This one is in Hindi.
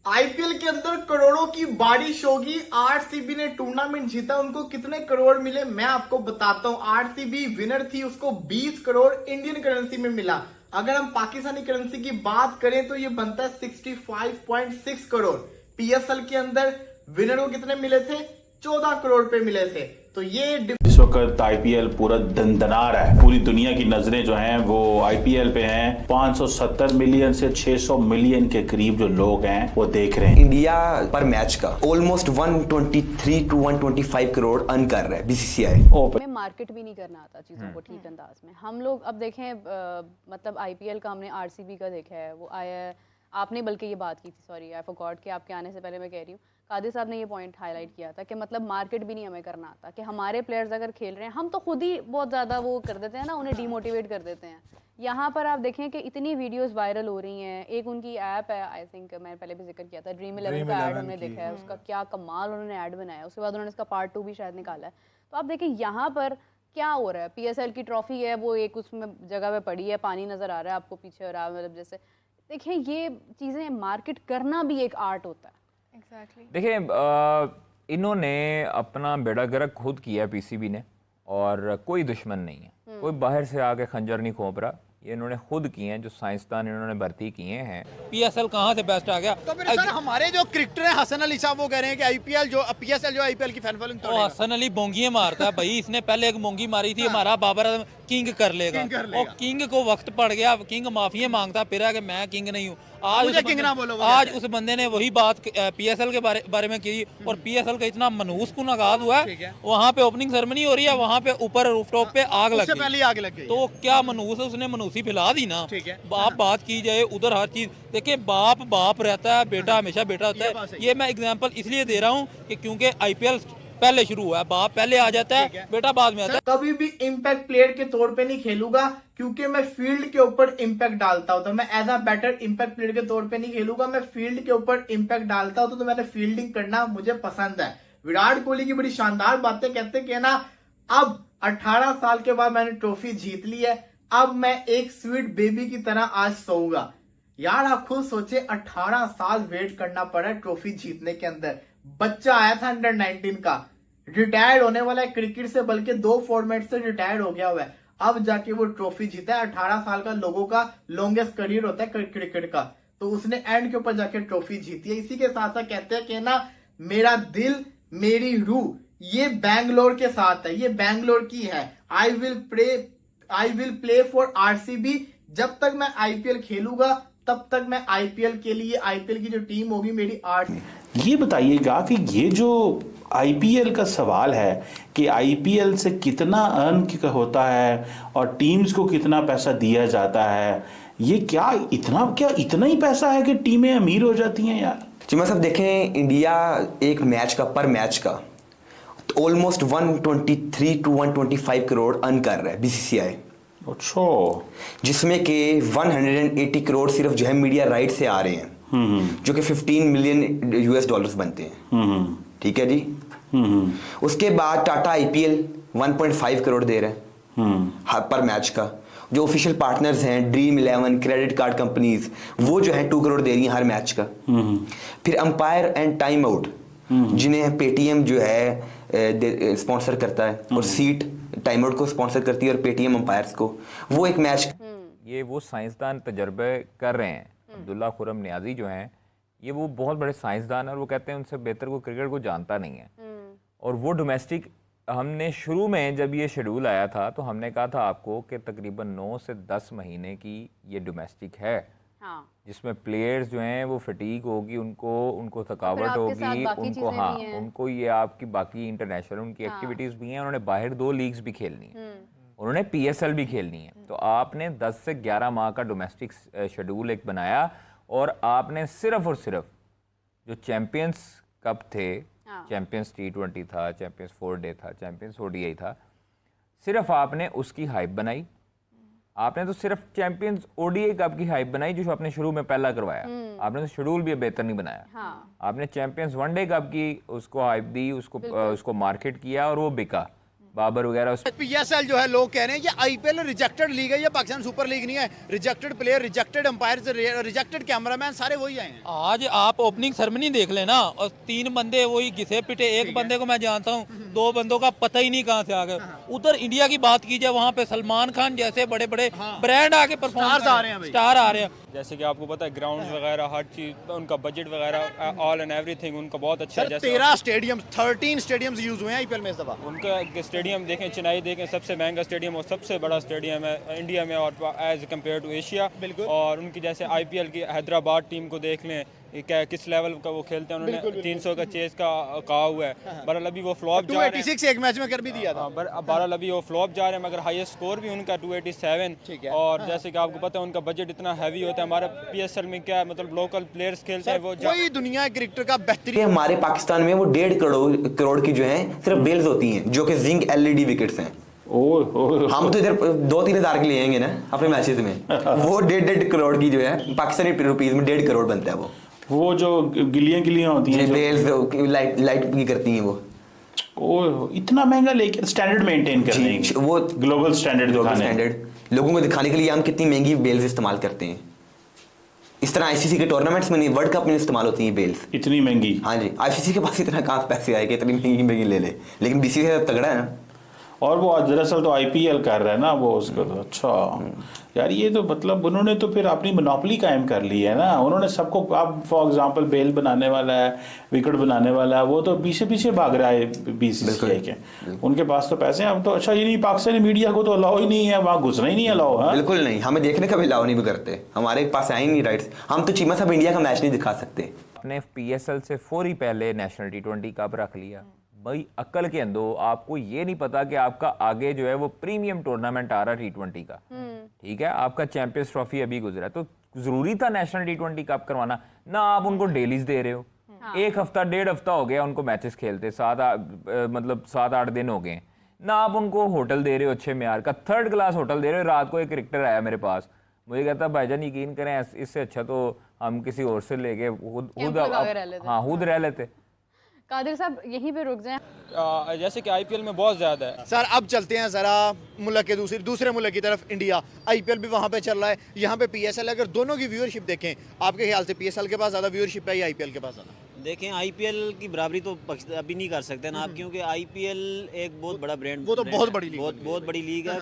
आईपीएल के अंदर करोड़ों की बारिश होगी। आरसीबी ने टूर्नामेंट जीता, उनको कितने करोड़ मिले मैं आपको बताता हूं। आरसीबी विनर थी, उसको 20 करोड़ इंडियन करेंसी में मिला। अगर हम पाकिस्तानी करेंसी की बात करें तो ये बनता है 65.6 करोड़। पीएसएल के अंदर विनर को कितने मिले थे? 14 करोड़ पे मिले थे। तो ये इस वक्त आईपीएल पूरा दंदना रहा है। पूरी दुनिया की नजरें जो हैं वो आईपीएल पे हैं। 570 मिलियन से 600 मिलियन के करीब जो लोग हैं वो देख रहे हैं। इंडिया पर मैच का ऑलमोस्ट 123 टू 125 करोड़ अर्न कर रहा है बीसीसीआई। में मार्केट भी नहीं करना आता चीज़ों को ठीक अंदाज में। हम लोग अब देखें मतलब आईपीएल का हमने आरसीबी का देखा है, वो आया है। आपने बल्कि ये बात की थी, सॉरी आई फॉरगॉट कि आपके आने से पहले मैं कह रही हूँ, कादिर साहब ने ये पॉइंट हाईलाइट किया था कि मतलब मार्केट भी नहीं हमें करना आता, कि हमारे प्लेयर्स अगर खेल रहे हैं हम तो खुद ही बहुत ज़्यादा वो कर देते हैं ना, उन्हें डीमोटिवेट कर देते हैं। यहाँ पर आप देखें कि इतनी वीडियोस वायरल हो रही हैं। एक उनकी ऐप है, आई थिंक मैंने पहले भी जिक्र किया था, ड्रीम 11 का ऐड हमने देखा है, उसका क्या कमाल उन्होंने ऐड बनाया। उसके बाद उन्होंने इसका पार्ट 2 भी शायद निकाला है। तो आप देखें यहाँ पर क्या हो रहा है। पीएसएल की ट्रॉफी है, वो एक उसमें जगह पे पड़ी है, पानी नज़र आ रहा है आपको पीछे, और आप मतलब जैसे देखिए ये चीज़ें मार्केट करना भी एक आर्ट होता है। देखिए इन्होंने अपना बेड़ा गर्क खुद किया है पीसीबी ने, और कोई दुश्मन नहीं है, कोई बाहर से आके खंजर नहीं खोप रहा। ये इन्होंने खुद किए हैं, जो साइंसदान इन्होंने भर्ती किए हैं। पीएसएल कहाँ से बेस्ट आ गया? तो फिर सर हमारे जो क्रिकेटर हैं हसन अली साहब वो कह रहे हैं कि आईपीएल जो पीएसएल जो आईपीएल की फैन फॉलोइंग वो हसन अली बोंगियां मारता है भाई। इसने पहले एक मोंगी मारी थी, हमारा बाबर आजम किंग कर लेगा। और किंग को वक्त पड़ गया, किंग माफिया मांगता फिर है कि मैं किंग नहीं हूँ। आज उस बंदे ने वही बात पीएसएल के बारे में की, और पीएसएल का इतना मनहूस कुन आगाज हुआ है। वहाँ पे ओपनिंग सेरेमनी हो रही है, वहाँ पे ऊपर रूफटॉप पे आग लग गई। तो क्या मनहूस है, उसने मनहूसी फैला दी ना। बाप बात की जाए उधर हर चीज देखिए, बाप बाप रहता है, बेटा हमेशा बेटा होता है। ये मैं एग्जांपल इसलिए दे रहा हूँ कि क्योंकि आईपीएल पहले शुरू हुआ है, बाप पहले आ जाता है, बेटा बाद में आता है। कभी भी इम्पैक्ट प्लेयर के तौर पे नहीं खेलूंगा, क्योंकि मैं फील्ड के ऊपर इम्पैक्ट डालता हूं। तो मैं as a batter impact player के तौर पे नहीं खेलूंगा, मैं फील्ड के ऊपर इम्पैक्ट डालता हूं। तो मैंने फील्डिंग करना मुझे पसंद है। विराट कोहली की बड़ी शानदार बातें कहते कि ना, अब 18 साल के बाद मैंने ट्रॉफी जीत ली है, अब मैं एक स्वीट बेबी की तरह आज सोऊंगा। यार आप खुद सोचे, 18 साल वेट करना पड़ा ट्रॉफी जीतने के अंदर। बच्चा आया था अंडर 19 का, रिटायर्ड होने वाला है क्रिकेट से, बल्कि 2 फॉर्मेट से रिटायर्ड हो गया हुआ है, अब जाके वो ट्रॉफी जीता है। 18 साल का लोगों का लॉन्गेस्ट करियर होता है क्रिकेट का, तो उसने एंड के ऊपर जाके ट्रॉफी जीती है। इसी के साथ साथ कहते हैं कि ना, मेरा दिल मेरी रूह ये बैंगलोर के साथ है, ये बैंगलोर की है। I will play for RCB. जब तक मैं आईपीएल खेलूंगा तब तक मैं आईपीएल के लिए, आईपीएल की जो टीम होगी मेरी ये बताइएगा कि ये जो आईपीएल का सवाल है कि आईपीएल से कितना अर्न होता है और टीम्स को कितना पैसा दिया जाता है, ये क्या इतना ही पैसा है कि टीमें अमीर हो जाती हैं यार? जी मैं सब देखें, इंडिया एक मैच का पर मैच का ऑलमोस्ट 123 टू 125 करोड़ अर्न कर रहा है बीसीसीआई। अच्छा, जिसमें के 180 करोड़ सिर्फ जो है मीडिया राइट से आ रहे हैं, जो कि 15 मिलियन यूएस डॉलर्स बनते हैं। ठीक है जी। उसके बाद टाटा आईपीएल 1.5 करोड़ दे रहे हैं पर मैच का। जो ऑफिशियल पार्टनर्स हैं ड्रीम 11, क्रेडिट कार्ड कंपनीज, वो जो है 2 करोड़ दे रही हैं हर मैच का। फिर अंपायर एंड टाइम आउट, जिन्हें पेटीएम जो है स्पॉन्सर करता है, और सीट टाइम आउट को स्पॉन्सर करती है और पेटीएम अंपायर्स को, वो एक मैच। ये वो साइंसदान तजर्बे कर रहे हैं। अब्दुल्ला खुरम नियाजी जो हैं, ये वो बहुत बड़े साइंसदान, और वो कहते हैं उनसे बेहतर को क्रिकेट को जानता नहीं है। और वो डोमेस्टिक, हमने शुरू में जब ये शेड्यूल आया था तो हमने कहा था आपको कि तकरीबन 9 से 10 महीने की ये डोमेस्टिक है। हाँ। जिसमें प्लेयर्स जो हैं वो फटीग होगी, उनको थकावट होगी, उनको ये आपकी बाकी इंटरनेशनल उनकी एक्टिविटीज़ भी हैं। उन्होंने बाहर 2 लीग्स भी खेलनी है, उन्होंने पीएसएल भी खेलनी है। तो आपने 10 से 11 माह का डोमेस्टिक शेड्यूल एक बनाया, और आपने सिर्फ और सिर्फ जो चैंपियंस कप थे, चैंपियंस T20 था, चैंपियंस 4 डे था, चैंपियंस ODI था, सिर्फ आपने उसकी हाइप बनाई। आपने तो सिर्फ चैंपियंस ODI कप की हाइप बनाई, जो आपने शुरू में पहला करवाया। आपने तो शेड्यूल भी बेहतर नहीं बनाया। आपने चैंपियंस 1 डे कप की उसको हाइप दी, उसको मार्केट किया, और वो बिका। बाबर वगैरह उस पीएसएल जो है लोग कह रहे हैं ये आईपीएल रिजेक्टेड लीग है, ये पाकिस्तान सुपर लीग नहीं है। Rejected player, rejected umpire, rejected cameraman सारे वही आए हैं। आज आप ओपनिंग सेरेमनी देख लेना और 3 बंदे वही घिसे पिटे, एक बंदे को मैं जानता हूँ, 2 बंदों का पता ही नहीं कहाँ से आ गए। उधर इंडिया की बात कीजिए, वहाँ पे सलमान खान जैसे बड़े बड़े ब्रांड आके परफॉर्म स्टार्स आ रहे हैं भाई। स्टार आ रहे हैं। जैसे कि आपको पता है ग्राउंड वगैरह हर चीज़, उनका बजट वगैरह ऑल एंड एवरीथिंग उनका बहुत अच्छा है। सर जैसे 13 स्टेडियम, 13 स्टेडियम्स यूज हुए हैं आईपीएल में इस दफा। उनका स्टेडियम देखें, चेन्नई देखें, सबसे महंगा स्टेडियम और सबसे बड़ा स्टेडियम है इंडिया में और एज कम्पेयर टू एशिया। और उनकी जैसे आईपीएल की हैदराबाद टीम को देख लें, ये क्या किस लेवल का वो खेलते हैं। उन्होंने 300 का चेस का कहा हुआ है। बहरहाल अभी वो फ्लॉप जा रहे हैं। 286 एक मैच में कर भी दिया था। बहरहाल अभी वो फ्लॉप जा रहे हैं, मगर हाईएस्ट स्कोर भी उनका 287। और जैसे कि आपको पता है उनका बजट इतना हैवी होता है। हमारे पीएसएल में क्या है, मतलब लोकल प्लेयर्स खेलते हैं वो कोई दुनिया क्रिकेटर का ये बेहतरीन हमारे पाकिस्तान में वो 1.5 करोड़ की जो है सिर्फ बेल्स होती हैं, जो कि जिंक एलईडी विकेट्स हैं। हम तो इधर 2-3 हज़ार के ले आएंगे ना अपने मैचेस में, वो 1.5 करोड़ की जो है पाकिस्तानी रुपीज में 1.5 करोड़ बनता है। वो जो गिलियां होती हैं, बेल्स लाइट की करती हैं वो। ओह, इतना महंगा लेके स्टैंडर्ड मेंटेन करने जी, की, वो ग्लोबल स्टैंडर्ड ग्लोबल दिखाने। स्टैंडर्ड लोगों को दिखाने के लिए हम कितनी महंगी बेल्स इस्तेमाल करते हैं। इस तरह आईसीसी के टूर्नामेंट्स में नहीं, वर्ल्ड कप में इस्तेमाल होती हैं बेल्स। इतनी महंगी? हाँ जी, आईसीसी के पास इतना कहाँ पैसे आए कि इतनी महंगी महंगी ले ले, लेकिन बीसीसीआई तगड़ा है ना। और वो दरअसल तो आईपीएल कर रहा है ना वो उसको तो। अच्छा यार, ये तो मतलब उन्होंने तो फिर अपनी मोनोपोली कायम कर ली है ना। उन्होंने सबको, अब फॉर एग्जांपल बेल बनाने वाला है, विकेट बनाने वाला है, वो तो पीछे पीछे भाग रहा है बीसीसीआई के। उनके पास तो पैसे हैं अब तो। अच्छा, ये नहीं, पाकिस्तानी मीडिया को तो अलाउ ही नहीं है, वहाँ घुसना ही नहीं अलाउ है। बिल्कुल नहीं, हमें देखने का भी अलाउ नहीं करते, हमारे पास आए नहीं राइट्स। हम तो चीमा साहब इंडिया का मैच नहीं दिखा सकते। आपने पीएसएल से फौरी पहले नेशनल टी20 कप रख लिया भाई, अक्ल के अंदर आपको ये नहीं पता कि आपका आगे जो है वो प्रीमियम टूर्नामेंट आ रहा है टी20 का। ठीक है, आपका चैंपियंस ट्रॉफी अभी गुजरा, तो जरूरी था नेशनल टी20 कप करवाना ना। आप उनको डेलीज दे रहे हो। 1 हफ्ता 1.5 हफ्ता हो गया उनको मैचेस खेलते, 7-8 दिन हो गए ना। आप उनको होटल दे रहे हो अच्छे म्यार का, 3rd क्लास होटल दे रहे हो। रात को एक क्रिकेटर आया मेरे पास, मुझे कहता भाईजान यकीन करें इससे अच्छा तो हम किसी और से लेके खुद रह लेते। कादिर साहब यहीं पे रुक जाएं। जैसे कि आईपीएल में बहुत ज़्यादा है। सर अब चलते हैं जरा मुल्क के दूसरे मुल्क की तरफ, इंडिया। आईपीएल भी वहाँ पे चल रहा है, यहाँ पे पीएसएल है। अगर दोनों की व्यूअरशिप देखें, आपके ख्याल से पीएसएल के पास ज़्यादा व्यूअरशिप है या आईपीएल के पास ज़्यादा? देखें, आईपीएल की बराबरी तो अभी नहीं कर सकते ना आप, क्योंकि आईपीएल एक बहुत बड़ा ब्रांड, वो तो बहुत बड़ी लीग बहुत बड़ी लीग है।